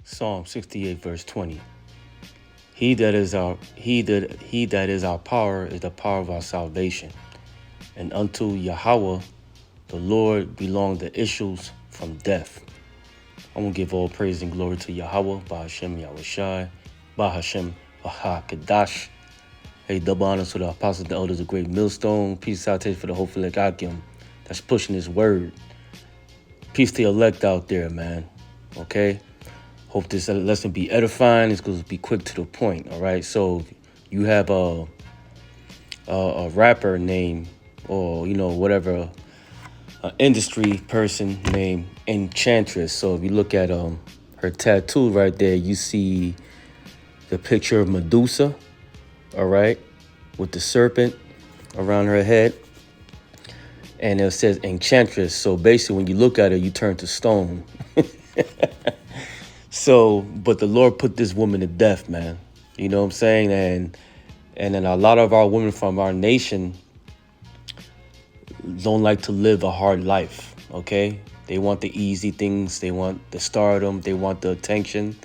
Psalm 68 verse 20. He that is our power is the power of our salvation. And unto Yahweh the Lord belong the issues from death. I'm gonna give all praise and glory to Yahweh, Bahashem Yahushai, Bahashem Bahakadash. Hey, double honors to the apostles, the elders, the great millstone. Peace salutation for the hopeful Akim that's pushing his word. Peace to the elect out there, man. Okay? Hope this lesson be edifying. It's going to be quick to the point, all right? So you have a rapper named, or, whatever, an industry person named Enchantress. So if you look at her tattoo right there, you see the picture of Medusa, all right, with the serpent around her head. And it says Enchantress. So basically, when you look at her, you turn to stone. So, but the Lord put this woman to death, man. You know what I'm saying? And then a lot of our women from our nation don't like to live a hard life, okay? They want the easy things. They want the stardom. They want the attention.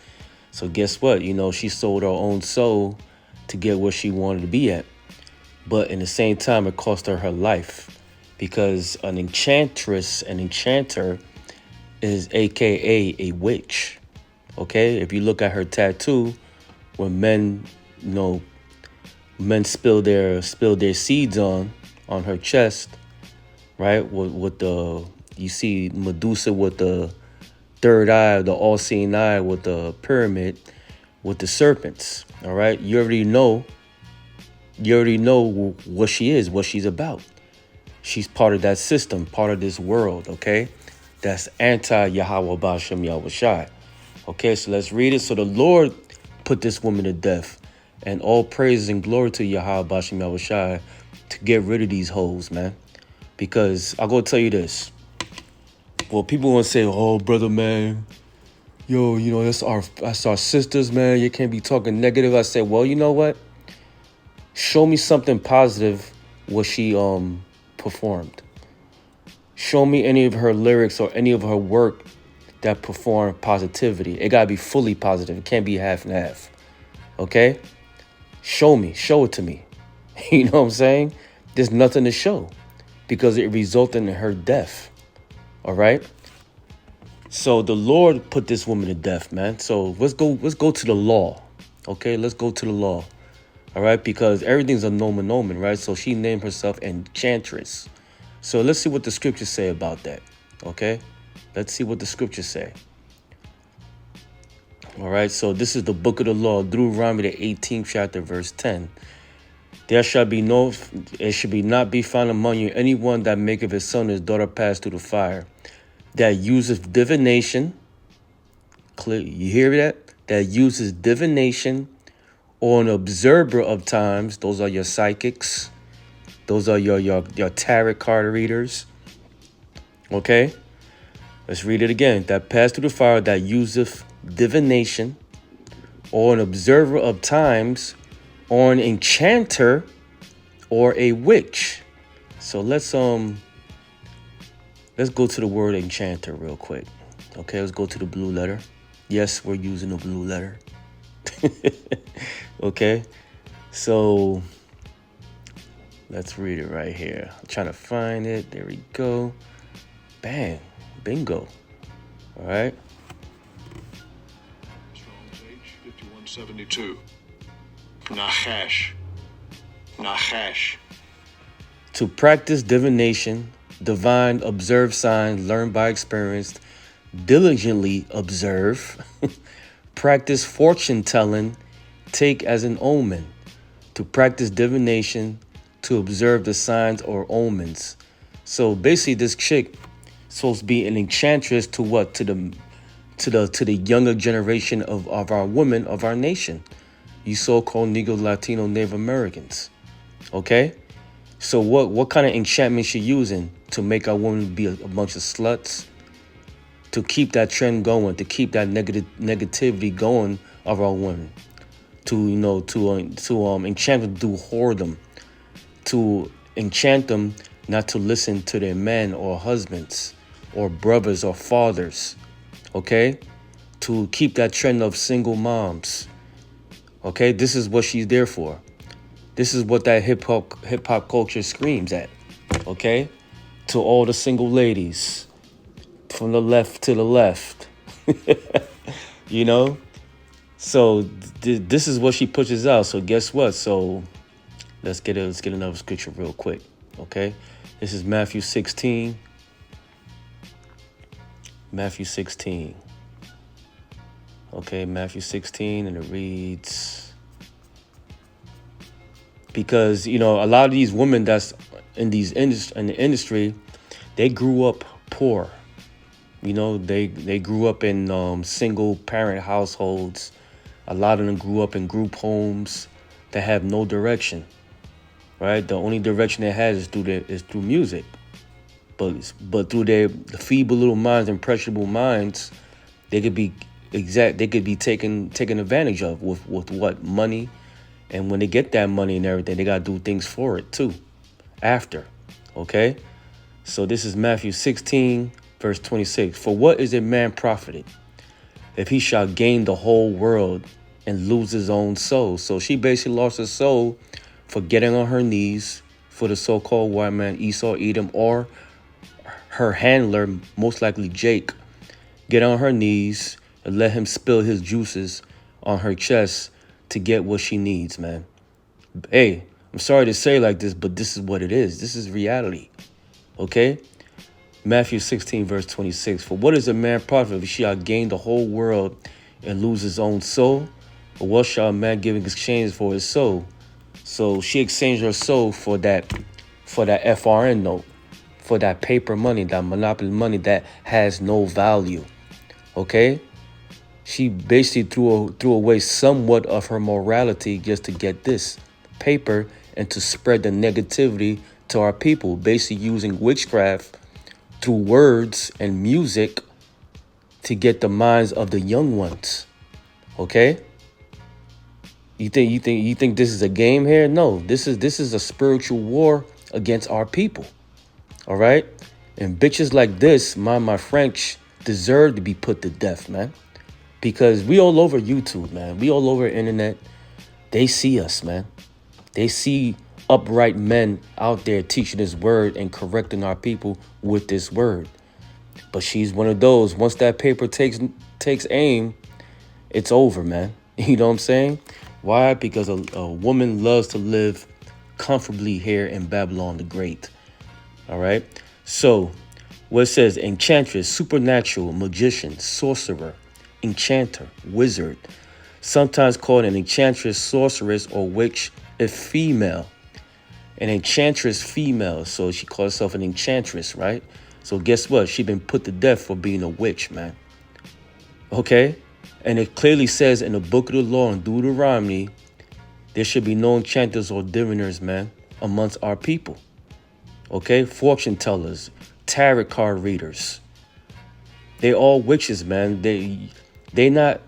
So guess what? She sold her own soul to get where she wanted to be at. But in the same time, it cost her life, because an enchantress, an enchanter, is AKA a witch. Okay, if you look at her tattoo, when men spill their seeds on her chest, right? You see Medusa with the third eye, the all-seeing eye, with the pyramid, with the serpents. All right, you already know what she is, what she's about. She's part of that system, part of this world. Okay, that's anti-Yahweh Bashem Yahushai. Okay, so let's read it. So the Lord put this woman to death, and all praise and glory to Yahweh Bashem Yahushai to get rid of these hoes, man. Because I'll go tell you this. Well, people want to say, "Oh, brother, man, yo, that's our sisters, man. You can't be talking negative." I said, well, you know what? Show me something positive what she performed. Show me any of her lyrics or any of her work that perform positivity. It gotta be fully positive. It can't be half and half. Okay? Show it to me. You know what I'm saying? There's nothing to show, because it resulted in her death. All right? So the Lord put this woman to death, man. So let's go to the law. Okay, let's go to the law. All right, because everything's a nomen, right? So she named herself Enchantress. So let's see what the scriptures say about that. Okay? Let's see what the scriptures say. All right, so this is the book of the law, Deuteronomy, the 18th chapter, verse 10. It should not be found among you anyone that maketh his son or his daughter pass through the fire, that useth divination. Clear, you hear that? That uses divination, or an observer of times. Those are your psychics. Those are your tarot card readers. Okay? Let's read it again. That pass through the fire, that useth divination, or an observer of times, or an enchanter, or a witch. So let's go to the word enchanter real quick. Okay, let's go to the blue letter. Yes, we're using the blue letter. Okay, so let's read it right here. I'm trying to find it. There we go. Bang. Bingo. All right. Strong's H 5172. Nachash. To practice divination, divine, observe signs, learn by experience, diligently observe, practice fortune telling, take as an omen. To practice divination, to observe the signs or omens. So basically, this chick supposed to be an enchantress to what? To the younger generation of our women of our nation, you so-called Negro, Latino, Native Americans. Okay, so what kind of enchantment she using to make our women be a bunch of sluts? To keep that trend going, to keep that negativity going of our women, to enchant them, to do whoredom, to enchant them not to listen to their men or husbands or brothers or fathers, okay? to keep that trend of single moms. Okay, this is what she's there for. This is what that hip hop culture screams at. Okay, to all the single ladies from the left to the left. you know. So this is what she pushes out. So guess what? So let's get another scripture real quick. Okay, this is Matthew 16. Matthew 16. Okay, Matthew 16, and it reads, because a lot of these women that's in the industry, they grew up poor. They grew up in single parent households. A lot of them grew up in group homes that have no direction. Right, the only direction they had is through music, but through their feeble little minds, impressionable minds, they could be taken advantage of with what money, and when they get that money and everything, they gotta do things for it too, after. Okay, so this is Matthew 16 verse 26. For what is a man profited if he shall gain the whole world and lose his own soul? So she basically lost her soul for getting on her knees for the so-called white man Esau, Edom, or her handler, most likely Jake, get on her knees and let him spill his juices on her chest to get what she needs, man. Hey, I'm sorry to say like this, but this is what it is. This is reality. Okay? Matthew 16 verse 26. For what is a man profit if he shall gain the whole world and lose his own soul? Or what shall a man give in exchange for his soul? So she exchanged her soul for that FRN note, for that paper money, that monopoly money that has no value. Okay? She basically threw away somewhat of her morality just to get this paper and to spread the negativity to our people, basically using witchcraft through words and music to get the minds of the young ones. Okay? You think this is a game here? No, this is a spiritual war against our people. All right? And bitches like this, mind my French, deserve to be put to death, man. Because we all over YouTube, man. We all over internet. They see us, man. They see upright men out there teaching this word and correcting our people with this word. But she's one of those. Once that paper takes aim, it's over, man. You know what I'm saying? Why? Because a woman loves to live comfortably here in Babylon the Great. All right? So, what it says, enchantress, supernatural, magician, sorcerer, enchanter, wizard, sometimes called an enchantress, sorceress, or witch if female. An enchantress female, so she calls herself an enchantress, right? So guess what? She been put to death for being a witch, man. Okay? And it clearly says in the book of the law in Deuteronomy, there should be no enchanters or diviners, man, amongst our people. Okay? Fortune tellers, tarot card readers. They all witches, man. They not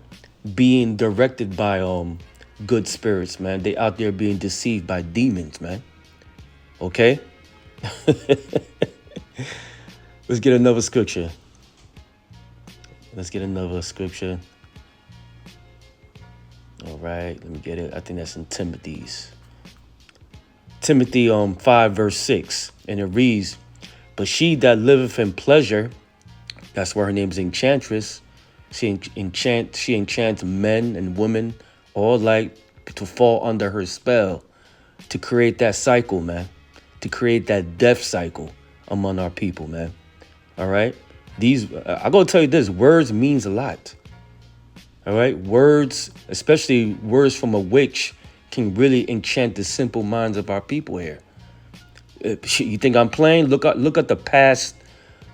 being directed by good spirits, man. They out there being deceived by demons, man. Okay? Let's get another scripture. All right, let me get it. I think that's in Timothy 5 verse 6, and it reads, but she that liveth in pleasure, that's why her name is Enchantress. She enchants men and women all like to fall under her spell, to create that cycle, man, to create that death cycle among our people, man. All right, I gotta tell you this: words means a lot. All right, words, especially words from a witch, can really enchant the simple minds of our people here. You think I'm playing? Look at the past.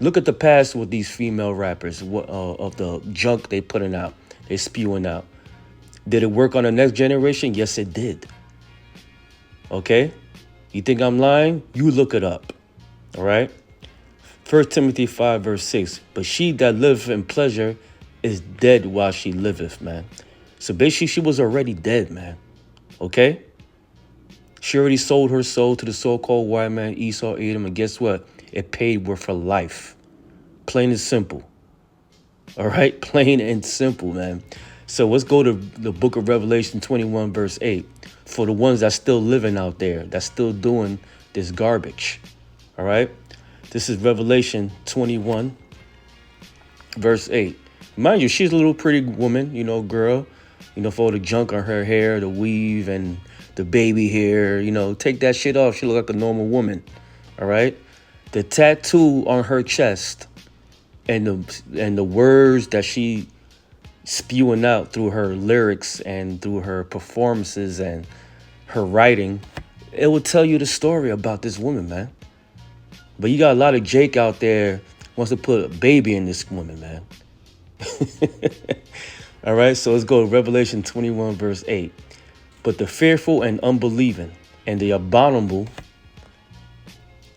Look at the past with these female rappers. Of the junk they putting out, they spewing out. Did it work on the next generation? Yes, it did. Okay, you think I'm lying? You look it up. All right. 1 Timothy 5 verse 6. But she that liveth in pleasure is dead while she liveth, man. So basically, she was already dead, man. Okay? She already sold her soul to the so-called white man, Esau, Edom, and guess what? It paid with her life. Plain and simple. All right, plain and simple, man. So let's go to the book of Revelation 21, verse 8. For the ones that's still living out there, that's still doing this garbage. All right, this is Revelation 21, verse 8. Mind you, she's a little pretty woman, girl, for all the junk on her hair, the weave and the baby hair, take that shit off. She look like a normal woman. All right. The tattoo on her chest and the words that she spewing out through her lyrics and through her performances and her writing, it will tell you the story about this woman, man. But you got a lot of Jake out there wants to put a baby in this woman, man. All right, so let's go to Revelation 21, verse 8. But the fearful and unbelieving and the abominable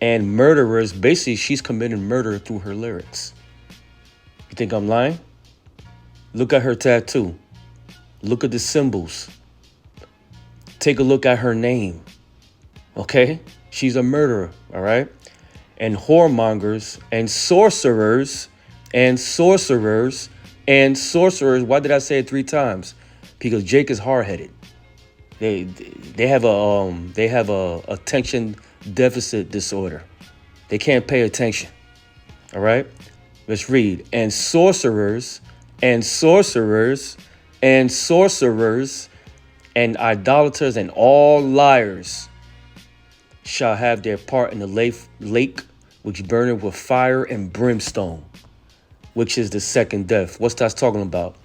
and murderers, basically she's committing murder through her lyrics. You think I'm lying? Look at her tattoo. Look at the symbols. Take a look at her name. Okay? She's a murderer, all right? And whoremongers and sorcerers and sorcerers and sorcerers. Why did I say it 3 times? Because Jake is hard-headed. They have a attention deficit disorder. They can't pay attention. All right? Let's read. And sorcerers and sorcerers and sorcerers and idolaters and all liars shall have their part in the lake which burneth with fire and brimstone, which is the second death. What's that talking about?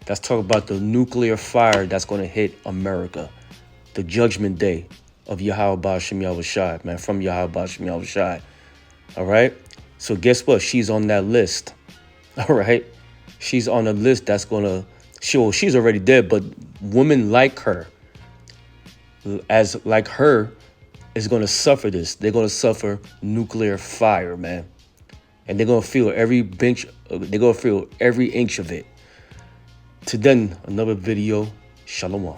That's talking about the nuclear fire that's going to hit America. The judgment day of Yahweh Ba'ashem Yahushai, man, from Yahweh Ba'ashem Yahushai. All right? So guess what? She's on that list. All right? She's on a list that's going to show she's already dead, but women like her, like her, is going to suffer this. They're going to suffer nuclear fire, man. And they're going to feel they're going to feel every inch of it. To then, another video. Shalom.